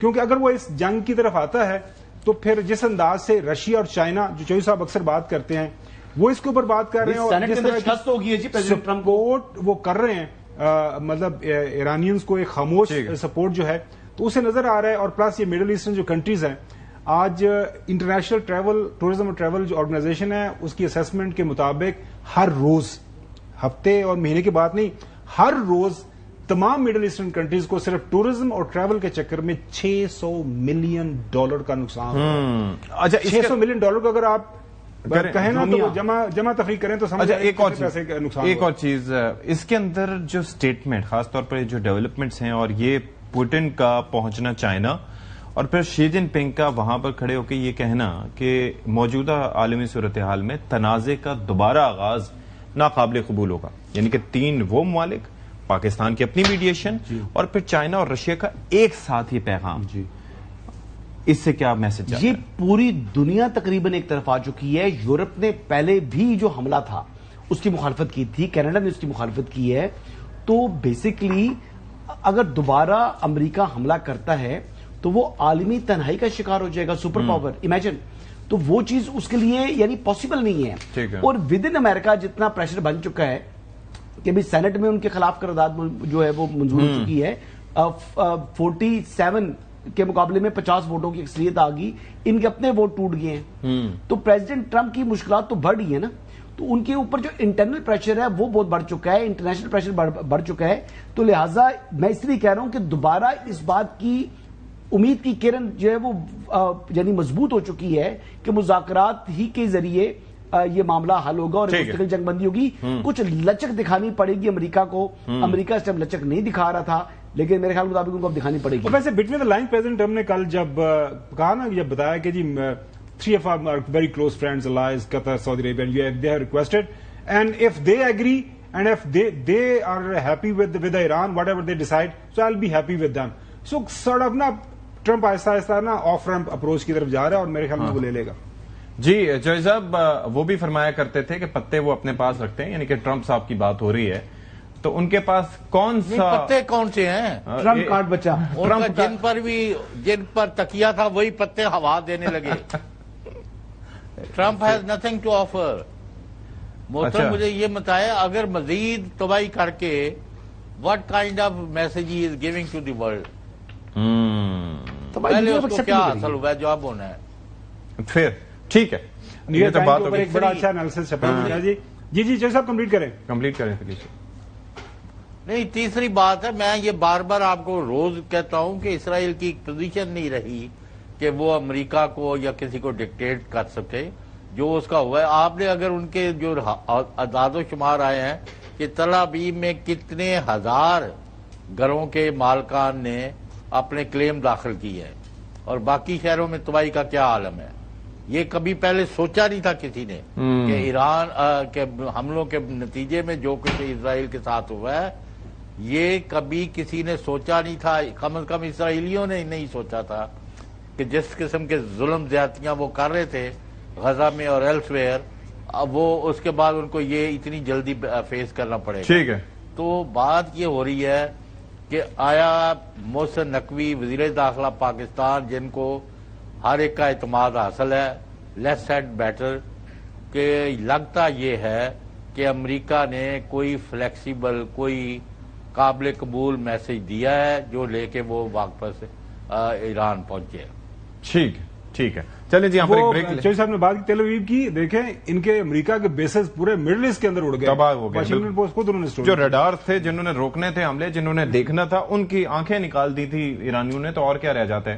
کیونکہ اگر وہ اس جنگ کی طرف آتا ہے تو پھر جس انداز سے رشیا اور چائنا، جو چوہدری صاحب اکثر بات کرتے ہیں، وہ اس کے اوپر بات کر رہے ہیں اور جس طرح سپورٹ وہ کر رہے ہیں، مطلب ایرانینز کو ایک خاموش سپورٹ جو ہے، تو اسے نظر آ رہا ہے. اور پلس یہ مڈل ایسٹرن جو کنٹریز ہیں، آج انٹرنیشنل ٹورزم اور ٹریول جو آرگنائزیشن ہے، اس کی اسیسمنٹ کے مطابق ہر روز، ہفتے اور مہینے کی بات نہیں، ہر روز تمام مڈل ایسٹرن کنٹریز کو صرف ٹورزم اور ٹریول کے چکر میں $600 ملین کا نقصان ہوا. $600 ملین کو اگر آپ کہیں نا تو جمع تفریق کریں تو سمجھ ایک اور چیز اس کے اندر جو سٹیٹمنٹ، خاص طور پر جو ڈیولپمنٹس ہیں، اور یہ پوٹن کا پہنچنا چائنا اور پھر شی جن پنگ کا وہاں پر کھڑے ہو کے یہ کہنا کہ موجودہ عالمی صورتحال میں تنازع کا دوبارہ آغاز ناقابل قبول ہوگا، یعنی کہ 3 وہ ممالک، پاکستان کی اپنی میڈیشن اور پھر چائنا اور رشیا کا ایک ساتھ یہ پیغام، اس سے کیا میسج ہے؟ یہ پوری دنیا تقریباً ایک طرف آ چکی ہے. یورپ نے پہلے بھی جو حملہ تھا اس کی مخالفت کی تھی، کینیڈا نے اس کی مخالفت کی ہے. تو بیسیکلی اگر دوبارہ امریکہ حملہ کرتا ہے تو وہ عالمی تنہائی کا شکار ہو جائے گا، سپر پاور، امیجن. تو وہ چیز اس کے لیے یعنی پاسبل نہیں ہے. اور ود ان امریکہ جتنا پریشر بن چکا ہے کہ بھی سینٹ میں ان کے خلاف قرارداد جو ہے وہ منظور ہو چکی ہے، 47 کے مقابلے میں 50 ووٹوں کی اکثریت آ گئی، ان کے اپنے ووٹ ٹوٹ گئے ہیں. تو پریزیڈنٹ ٹرمپ کی مشکلات تو بڑھ رہی ہے نا. تو ان کے اوپر جو انٹرنل پریشر ہے وہ بہت بڑھ چکا ہے، انٹرنیشنل پریشر بڑھ چکا ہے. تو لہٰذا میں اس لیے کہہ رہا ہوں کہ دوبارہ اس بات کی امید کی کرن جو ہے وہ یعنی مضبوط ہو چکی ہے کہ مذاکرات ہی کے ذریعے یہ معاملہ حل ہوگا اور مستقل جنگ بندی ہوگی. کچھ لچک دکھانی پڑے گی امریکہ کو. امریکہ اس ٹائم لچک نہیں دکھا رہا تھا، لیکن میرے خیال مطابق ان کو اب دکھانی پڑے گی. ویسے between the line president Trump نے کل جب کہا نا، جب بتایا کہ جی 3 of our very close friends, allies, Qatar, Saudi Arabia, and they have requested, and if they agree and if they are happy with the Iran, whatever they decide, so I'll be happy with them. So sort of نا Trump آہستہ آہستہ نا of ramp approach کی طرف جا رہا ہے اور میرے خیال میں وہ لے لے گا. جی جوئی صاحب وہ بھی فرمایا کرتے تھے کہ پتے وہ اپنے پاس رکھتے ہیں، یعنی کہ ٹرمپ صاحب کی بات ہو رہی ہے تو ان کے پاس کون سا پتے کون سے ہیں؟ ٹرمپ کارڈ بچا، جن پر تکیا تھا وہی پتے ہوا دینے لگے. Trump has nothing to offer. محترم مجھے یہ بتایا اگر مزید تباہی کر کے what kind of message he is giving to the world. پہلے اس کو کیا حاصل ہوا ہے، جواب ہونا ہے. پھر ٹھیک ہے، یہ تو بات ایک بڑا اچھا انالیسس چھپا ہے. جی جی صاحب کمپلیٹ کریں. نہیں، تیسری بات ہے، میں یہ بار بار آپ کو روز کہتا ہوں کہ اسرائیل کی پوزیشن نہیں رہی کہ وہ امریکہ کو یا کسی کو ڈکٹیٹ کر سکے. جو اس کا ہوا ہے، آپ نے اگر ان کے جو اعداد و شمار آئے ہیں کہ تل ابیب میں کتنے ہزار گھروں کے مالکان نے اپنے کلیم داخل کی ہے اور باقی شہروں میں تباہی کا کیا عالم ہے. یہ کبھی پہلے سوچا نہیں تھا کسی نے کہ ایران کے حملوں کے نتیجے میں جو کچھ اسرائیل کے ساتھ ہوا ہے، یہ کبھی کسی نے سوچا نہیں تھا. کم از کم اسرائیلیوں نے نہیں سوچا تھا کہ جس قسم کے ظلم زیادتیاں وہ کر رہے تھے غزہ میں اور ایلس ویئر، وہ اس کے بعد ان کو یہ اتنی جلدی فیس کرنا پڑے گا. ٹھیک ہے، تو بات یہ ہو رہی ہے کہ آیا محسن نقوی وزیر داخلہ پاکستان، جن کو ہر ایک کا اعتماد حاصل ہے، لیس سیڈ بیٹر، کہ لگتا یہ ہے کہ امریکہ نے کوئی فلیکسیبل، کوئی قابل قبول میسج دیا ہے جو لے کے وہ واپس ایران پہنچے. ٹھیک ہے، چلیں جی یہاں پر ایک بریک. چوہدری صاحب نے بات کی تیل ابیب کی، دیکھیں ان کے امریکہ کے بیسز پورے مڈل ایسٹ کے اندر اڑ گئے، تباہ ہو گئے. واشنگٹن پوسٹ خود انہوں نے جو ریڈار تھے، جنہوں نے روکنے تھے حملے، جنہوں نے دیکھنا تھا، ان کی آنکھیں نکال دی تھی ایرانیوں نے، تو اور کیا رہ جاتے ہیں.